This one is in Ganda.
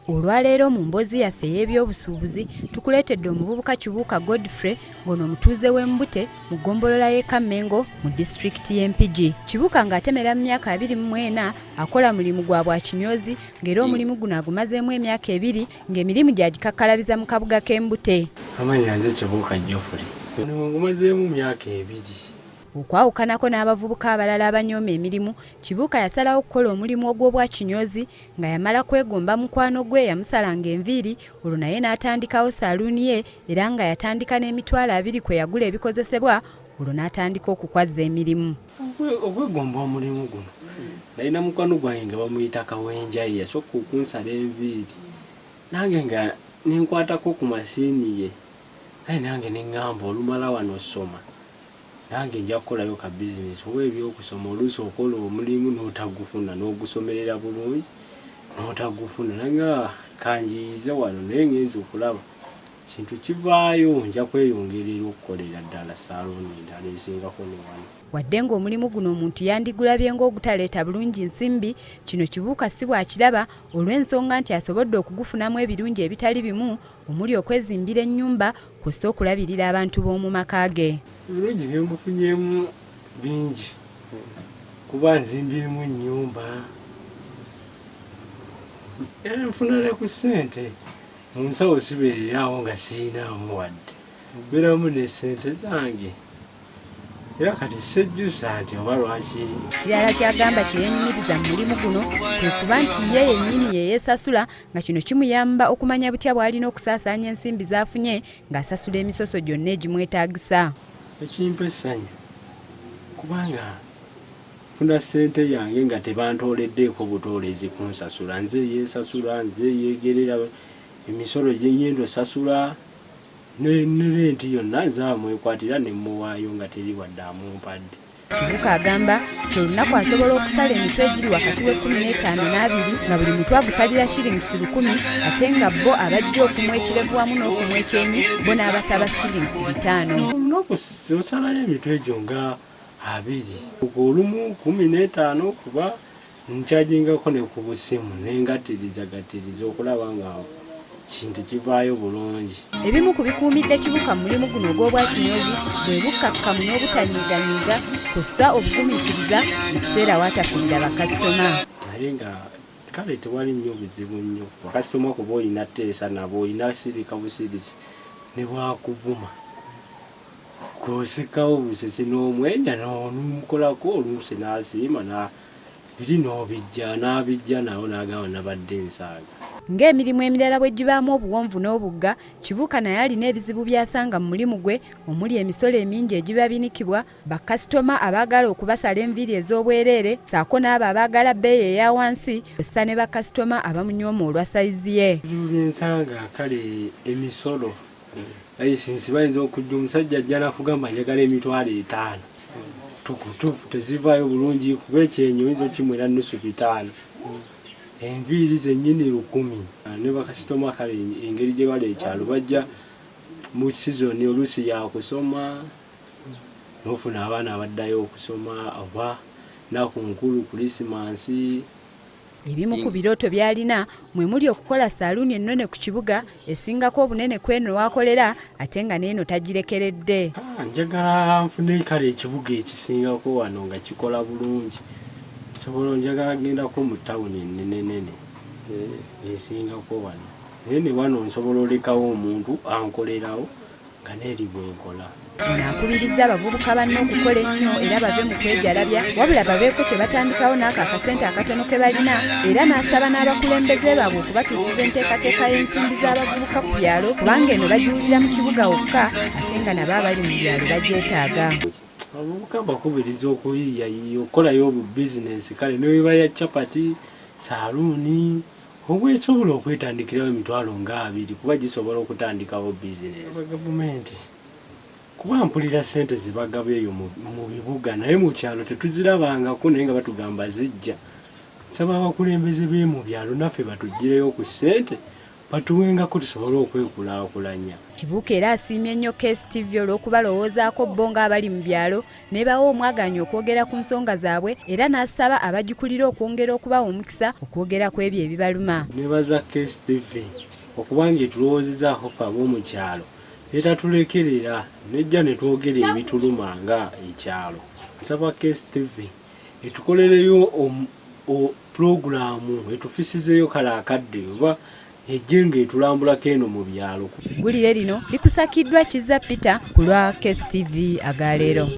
Olwaleero mu mboozi yaffe y'ebyobusuubuzi tukuleetedde omuvubuka Kibuuka Godfrey ng'ono omutuuze w'Embute mu ggombolola y'e Kamengo mu disitulikiti y'e Mpigi. Kibuuka ng'atemera mu myaka 24 akola mulimu gwa bwakinyozi ng'era omulimu guno agumazeemu emyaka 2 ng'emirimu gy'agikakkalabiza mu kabuga k'e Mbute. Amannya nze Kibuuka Godfrey. Ngumazeemu myaka 2. Okwawukanako n'abavubuka abalala abanyooma emirimu, Kibuuka yasalawo okukola omulimu ogw'obwakinyozi nga yamala kwegomba mukwano gwe yamusalanga enviiri, olwo naye n'atandikawo saluuni ye era nga yatandika n'emitwalo 2 kwe yagula ebikozesebwa, olwo n'atandika okukwaza emirimu. Okwegomba omulimu guno nalina mukwano gwange nga bamuyita Kawenjayi yasooka okunsala enviiri, nange nga ninkwatako ku masiini ye, naye nange neŋŋamba olumala wano osoma nange nja kukolayo ka bizinesi oba ebyokusoma oluusi okola omulimu n'otagufuna n'ogusomerera bulungi n'otagufuna nange kanjiyize wano naye ngenza okulaba kintu kivaayo nja kweyongerera okukolera ddala saluuni endala esingako ne wano. Wadde ng'omulimu guno omuntu yandigulabye ng'ogutaleeta bulungi nsimbi, kino Kibuuka si bw'akiraba olw'ensonga nti asobodde okugufunamu ebirungi ebitali bimu omuli okwezimbira ennyumba kw'ossa okulabirira abantu b'omu maka ge. Ebirungi bye mufunyemu bingi kuba nzimbyemu ennyumba, nfuna ne ku ssente mu nsawo sibeererawo nga sirinaamu wadde mbeeramu ne ssente zange. Era kati sejjusa nti oba lwaki. Kirala kyagamba kyeyenyumiriza mu mulimu guno kwe kuba nti ye yennyini yeesasula, nga kino kimuyamba okumanya butya bw'alina okusaasaanya ensimbi z'afunye ng'asasula emisoso gyonna egimwetaagisa. Ekimpa essanyu kubanga funa ssente yange nga tebantooleddeeko butoolezi kunsasula, nze yeesasula, nze yeegerera emisolo gye nnyenda osasula n'erenti yonna nze amwekwatira ne muwaayo nga teri wadde amumpadde. Kibuuka agamba nti olunaku asobola okusala emitwe egiri wakati w'15 n'2 nga buli mutwe agusalira shillings 1000 ate nga bo abajja okumuwa ekirevu wamu n'okumuwa ekyenyi bo n'abasaba shillings 5. Olunaku osalayo emitwe egyo nga 2 olumu 15 kuba nkyajingako ne ku busimu nengatiriza okulaba nga kintu kivaayo bulungi. Ebimu ku bikuumidde Kibuuka mu mulimu guno ogw'obwakinyozi bwe bukkakkamu n'obutanyiiganyiiga kw'ossa obugumiikiriza mu kiseera w'atafunira bakasitoma. Naye nga kale tewali nnyo buzibu nnyo bakasitoma kuba olina tteesa nabo olina sirika busirisi ne bwakuvuma kw'osikawo busesi n'omwenya n'omukolako oluusi n'asiima biri n'obijja n'abijja nawo n'agamba nabadde nsaaga. Ng'emirimu emirala bwe gibaamu obuwonvu n'obugga, Kibuuka naye alina ebizibu by'asanga mu mulimu gwe omuli emisolo emingi egiba binikibwa, bakasitoma abaagala okubasala enviiri ez'obwereere ssaako n'abo abaagala bbeeyi eya wansi ossa ne bakasitoma abamunyooma olwa sayizi ye. Ebizibu by'ensanga kale emisolo layisinsi bayinza okujja omusajja ajja nakugamba njagala emitwalo 5 tukutufu tezivaayo bulungi kuba ekyenyi oyinza okimwera nnusu 5. Enviiri zennyini 1000 ne bakasitoma kale engeri gye bali ekyalo bajja mu sizoni oluusi yakusoma n'ofuna abaana abaddayo okusoma oba naku nkulu Krisimansi. Ebimu ku birooto by'alina mwe muli okukola saluuni ennene ku kibuga esingako obunene kw'eno wakolera ate nga n'eno tagirekeredde. Njagala nfune kale ekibuga ekisingako wano nga kikola bulungi. Sobola njagala gendako mu tawuni ennenenene esingako wano. Naye ne wano nsobola olekawo omuntu ankolerawo nga neeri bwenkola. Nakubiriza abavubuka banne okukola ennyo era bave mu kwejalabya wabula babeeko tebatandikawo n'ako akasente akatono ke balina, era n'asaba n'abakulembeze baabwe okubatuusiza enteekateeka y'ensimbi z'abavubuka ku byalo kubanga eno bagiwulira mu kibuga wokka ate nga nabo abali mu byalo bagyetaaga. Abavubuka bakubiriza okuyiiyayiiya okukolayo obubizinensi kale ne weba ya capati saluuni obwesobola okwetandikirawo emitwalo nga 2 kuba gisobola okutandikawo bizinensi. Gavumenti kuba mpulira ssente zibagaba eyo mu bibuga naye mu kyalo tetuzirabangako naye nga batugamba zijja. Nsaba abakulembeze b'e mu byalo naffe batuggyireyo ku ssente batuwengako tusobole okwekulaakulanya. Kibuuka era asiimye nnyo KSTV olw'okubalowoozaako bo ng'abali mu byalo ne bawa omwaganyi okwogera ku nsonga zaabwe era n'asaba abagikulira okwongera okubawa omukisa okwogera ku ebyo ebibaluma. Nebaza KSTV okubanga etulowoozezzaako ffe ab'omu kyalo etatulekerera nejja ne twogera ebituluma nga ekyalo. Nsaba KSTV etukolereyo pulogulaamu etufisizeyo kale akadde oba ejje ng'etulambulako eno mu byalo. Eggulire lino likusakiddwa Kizza Peter ku lwa KSTV agaleero.